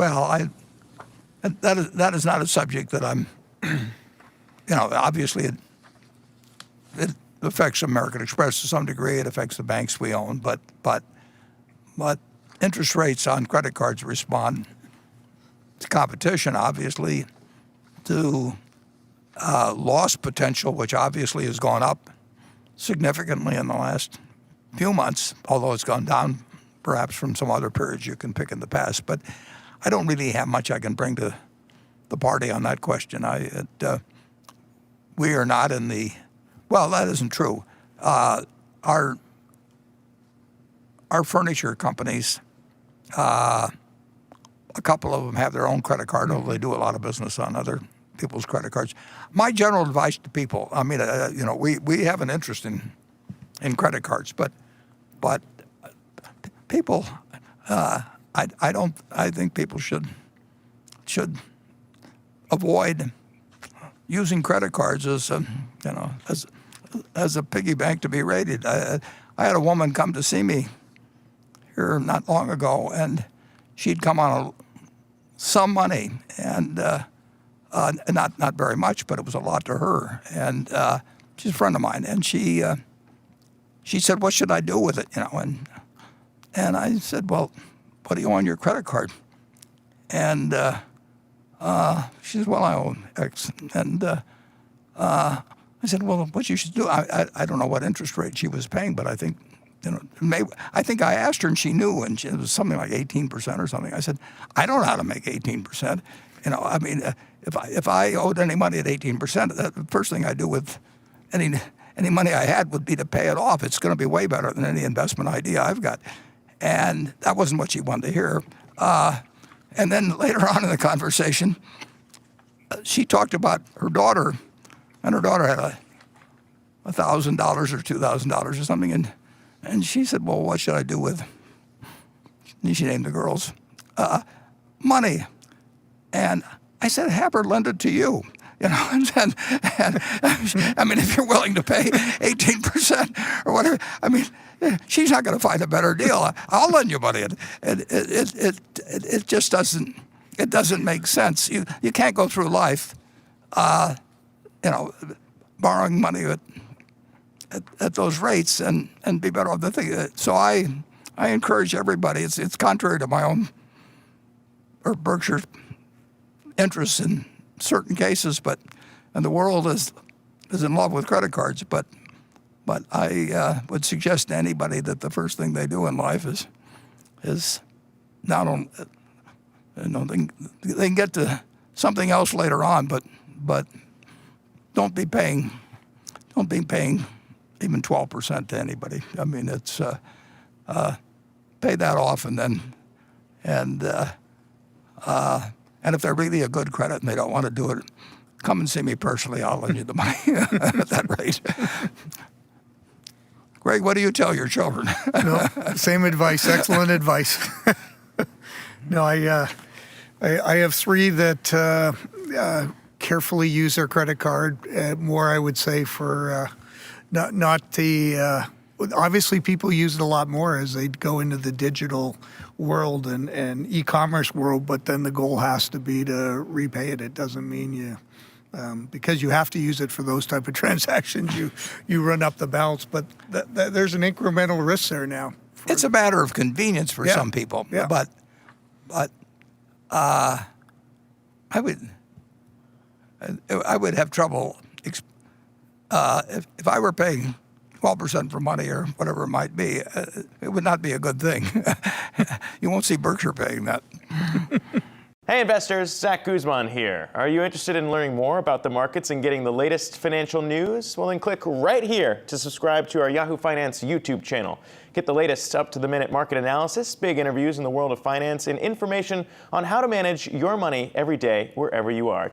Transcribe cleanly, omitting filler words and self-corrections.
Well, that is not a subject that I'm, obviously it affects American Express to some degree. It affects the banks we own, but interest rates on credit cards respond to competition, obviously, to loss potential, which obviously has gone up significantly in the last few months, although it's gone down perhaps from some other periods you can pick in the past. But I don't really have much I can bring to the party on that question. We are not in the, well, that isn't true. Our furniture companies, a couple of them have their own credit card, although they do a lot of business on other people's credit cards. My general advice to people, I mean, we have an interest in credit cards, but people, I think people should avoid using credit cards as a piggy bank to be raided. I had a woman come to see me here not long ago, and she'd come on some money, and not very much, but it was a lot to her. And she's a friend of mine, and she said, "What should I do with it?" And I said, "Well, what do you owe on your credit card?" And she said, "Well, I owe X." And I said, "Well, what you should do," I don't know what interest rate she was paying, but I think, I think I asked her and she knew, and it was something like 18% or something. I said, "I don't know how to make 18%. I mean, if I owed any money at 18%, the first thing I do with any money I had would be to pay it off. It's going to be way better than any investment idea I've got." And that wasn't what she wanted to hear. And then later on in the conversation, she talked about her daughter, and her daughter had $1,000 or $2,000 or something, and she said, "Well, what should I do with?" And she named the girls money, and I said, "Have her lend it to you." And I mean, if you're willing to pay 18% or whatever, I mean, she's not going to find a better deal. I'll lend you money. It just doesn't make sense. You can't go through life, borrowing money at those rates and be better off. So I encourage everybody. It's contrary to my own or Berkshire's interests in certain cases, and the world is in love with credit cards. But I would suggest to anybody that the first thing they do in life is not on. They can get to something else later on, but don't be paying even 12% to anybody. I mean, it's pay that off, and if they're really a good credit and they don't want to do it, come and see me personally. I'll lend you the money at that rate. Greg, what do you tell your children? No, same advice. Excellent advice. No, I have three that carefully use their credit card. More, I would say, for not the. Obviously, people use it a lot more as they go into the digital world and e-commerce world, but then the goal has to be to repay it. It doesn't mean you, because you have to use it for those type of transactions, you run up the balance. But there's an incremental risk there now. It's a matter of convenience for some people, but I would have trouble if I were paying 12% for money or whatever it might be. It would not be a good thing. You won't see Berkshire paying that. Hey investors, Zach Guzman here. Are you interested in learning more about the markets and getting the latest financial news? Well, then click right here to subscribe to our Yahoo Finance YouTube channel. Get the latest up-to-the-minute market analysis, big interviews in the world of finance, and information on how to manage your money every day wherever you are.